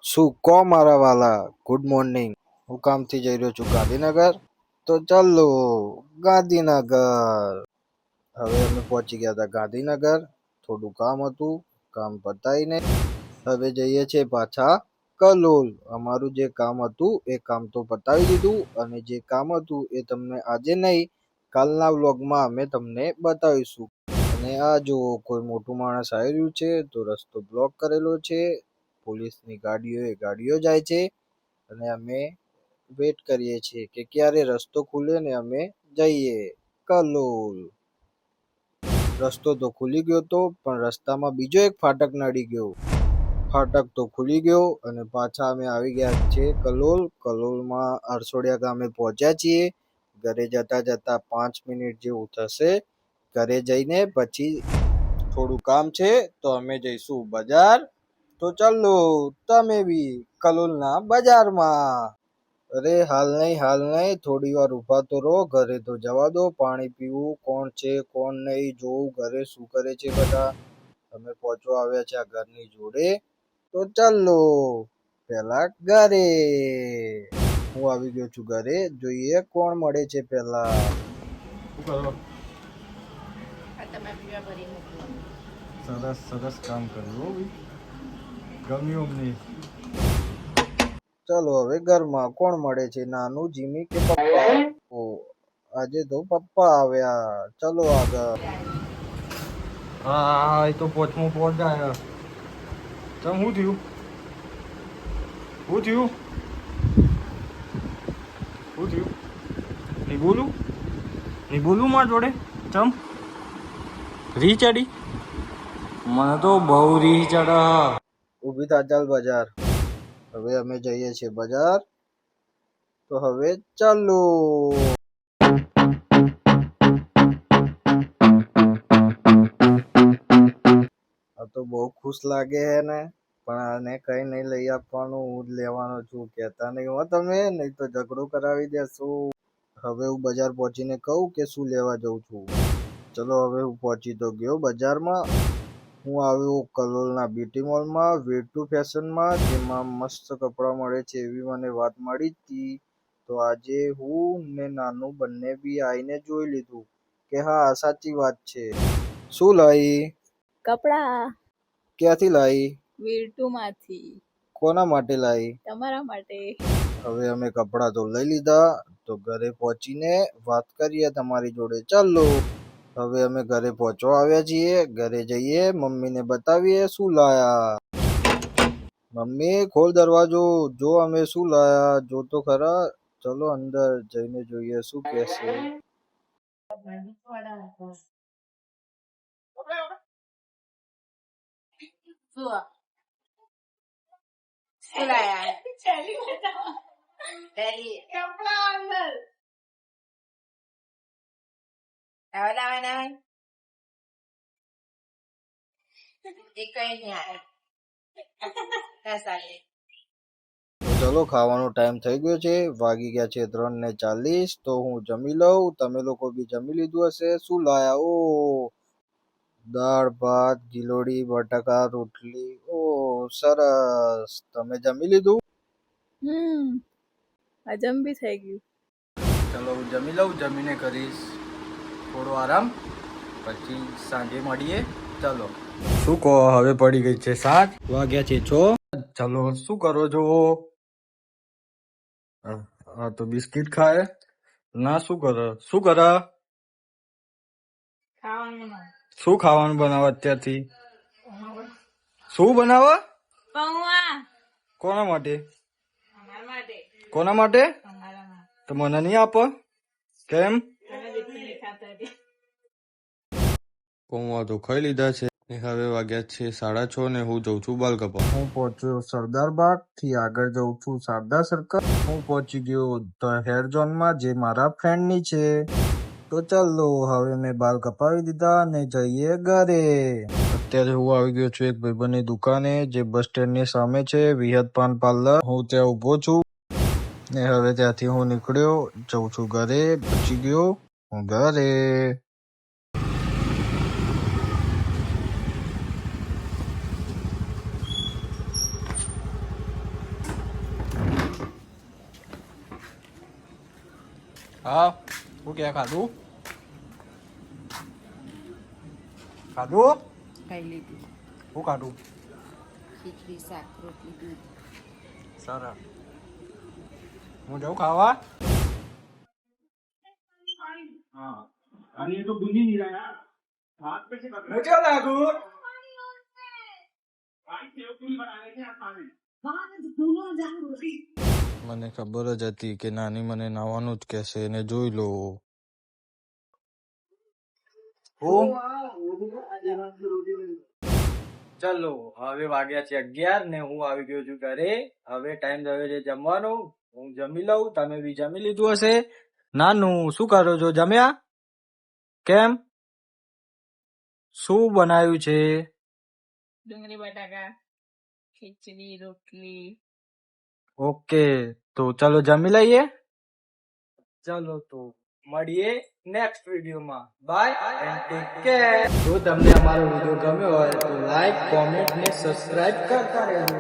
શું કો મારા વાલા, ગુડ મોર્નિંગ. હું કામથી જઈ રહ્યો છું ગાંધીનગર, તો ચાલો ગાંધીનગર. હવે અમે પહોંચી ગયા હતા ગાંધીનગર. થોડું કામ હતું, કામ પતાવીને હવે જઈએ છીએ પાછા કલોલ. અમારું જે કામ હતું એ કામ તો પતાવી દીધું, અને જે કામ હતું એ તમને આજે નહીં, કાલના વ્લોગમાં અમે તમને બતાવીશું. અને આ જો કોઈ મોટું માણસ આવી રહ્યું છે, તો રસ્તો બ્લોક કરેલો છે. પોલીસની ગાડીઓ જાય છે, અને અમે વેટ કરીએ છીએ કે ક્યારે રસ્તો ખુલે ને અમે જઈએ કલોલ. રસ્તો તો ખુલી ગયો તો, પણ રસ્તામાં બીજો એક ફાટક નડી ગયો. ફાટક તો ખુલી ગયો, અને પાછા અમે આવી ગયા છે કલોલ. કલોલમાં અરસોડિયા ગામે પહોંચ્યા છીએ. ઘરે જતા જતા 5 મિનિટ જેવું થશે. ઘરે જઈને પછી થોડું કામ છે, તો અમે જઈશું બજાર. તો ચાલો તમે બી કલોલના બજારમાં. અરે હાલ નહીં, થોડી વાર ઊભા તો રહો. ઘરે તો જવા દો, પાણી પીવું. કોણ છે કોણ નહીં જોવું, ઘરે શું કરે છે બધા. અમે પહોંચવા આવ્યા છે આ ઘરની જોડે, તો ચાલો પેલા ઘરે. હું આવી ગયો છું ઘરે. જોઈએ કોણ મળે છે પેલા. શું કરો? સરસ કામ કર્યું. ગમ્યું અમને. ચલો હવે ઘરમાં કોણ મળે છે, નાનું, જીમી કે પપ્પા? ઓ આજે તો પપ્પા આવ્યા. ચલો આગળ. હા એ તો પોચમું પહોંચાય. ચમ શું થયું? નહીં બોલું માર જોડે. ચમ રી ચડી? મને તો બહુ રી ચડે. ઊભી થા, ચાલ બજાર. હવે અમે જઈએ છીએ બજાર, તો હવે ચાલો. આ તો બહુ ખુશ લાગે હે ને, પણ આને કઈ નહીં લઈ આપવાનું. હું જ લેવાનો છું. કહેતા નહીં હો તમે, નહીં તો ઝઘડો કરાવી દેશું. હવે હું બજાર પહોંચીને કહું કે શું લેવા જઉં છું. ચલો હવે હું પહોંચી તો ગયો બજારમાં. હું આવ્યો કલોલના બ્યુટી મોલમાં, વેટુ ફેશનમાં, જેમાં મસ્ત કપડાં મળે છે એવી મને વાત મળી હતી. તો આજે હું ને નાનું બંને બી આવીને જોઈ લીધું કે હા સાચી વાત છે. શું લાવી? કપડા. ક્યાંથી લાવી? વેટુ માંથી. કોના માટે લાવી? તમારા માટે. હવે અમે કપડાં તો લઈ લીધા, તો ઘરે પહોંચીને વાત કરીએ તમારી જોડે. ચાલો હવે અમે ઘરે પહોંચવા આવ્યા છીએ. ઘરે જઈએ, મમ્મીને બતાવીએ શું લાયા. મમ્મી ખોલ દરવાજો, જો અમે શું લાયા. જો તો ખરા. ચલો અંદર જઈને જોઈએ શું કહેશે. ચલો ખાવાનો ટાઈમ થઈ ગયો છે. વાગી ગયા છે 3:40. તો હું જમી લઉં. તમે લોકો બી જમી લીધું હશે. શું લાયા? ઓ દાળ ભાત, ગીલોડી, બટાકા, રોટલી. ઓ સરસ. તમે જમી લીધું? હજમ બી થઈ ગયું. ચલો હું જમી લઉં. જમીને કરીશ થોડો આરામ, પછી સાંજે મળીએ. ચલો શું કહો? હવે પડી ગઈ છે 7, વાગ્યા છે 6. ચલો શું કરો છો? હા તો બિસ્કિટ ખાય ના? શું કરે? શું ખાવાનું બનાવે અત્યારથી? શું બનાવે? કોના માટે? કોના માટે? તો મને નહીં આપો કેમ? પૌવા તો ખાઈ લીધા છે. હવે વાગ્યા છે 6:30 ને હું જઉં છું બાલ કપા. હું પહોંચ્યો સરદાર બાગ થી આગળ જઉં છું શારદા સર્કલ. હું પહોંચી ગયો ધ હેર ઝોનમાં, જે મારા ફ્રેન્ડ ની છે. તો ચાલો હવે મેં બાલ કપાવી દીધા અને જઈએ ઘરે. અત્યારે હું આવી ગયો છું એક ભાઈબંધની દુકાને, જે બસ સ્ટેન્ડ ની સામે છે, વિહત પાન પાર્લર. હું ત્યાં ઉભો છું, ને હવે ત્યાંથી હું નીકળ્યો, જઉં છું ઘરે. પહોંચી ગયો હું ઘરે. હા શું કે ખાધું ખાધું ખાઈ લીધું. શું ખાધું ખીચડી, શાક, રોટલી, દૂધ. સરસ હું જાઉં ખાવા हाँ अरे ये तो बुझ ही नहीं रहा यार हाथ पे से पकड़ मुझे लागू भाई सेवपुरी बनाने के हाथ में મને ખબર જ હતી કે નાની મને નાવાનું જ કહેશે એને જોઈ લો ચલો હવે વાગ્યા છે 11 ને હું આવી ગયો છું ઘરે હવે ટાઈમ થયો છે જમવાનો હું જમી લઉં તમે બી જમી લીધું હશે નાનું શું કરો છો જમ્યા કેમ શું બનાવ્યું છે ડુંગળી બટાકા ખીચડી રોટલી ઓકે તો ચલો જમી લઈએ ચલો તો મળીએ નેક્સ્ટ વિડીયોમાં બાય એન્ડ ટેક કેર જો તમને અમારો વિડીયો ગમ્યો હોય તો લાઈક કોમેન્ટ ને સબસ્ક્રાઇબ કરતા રહેજો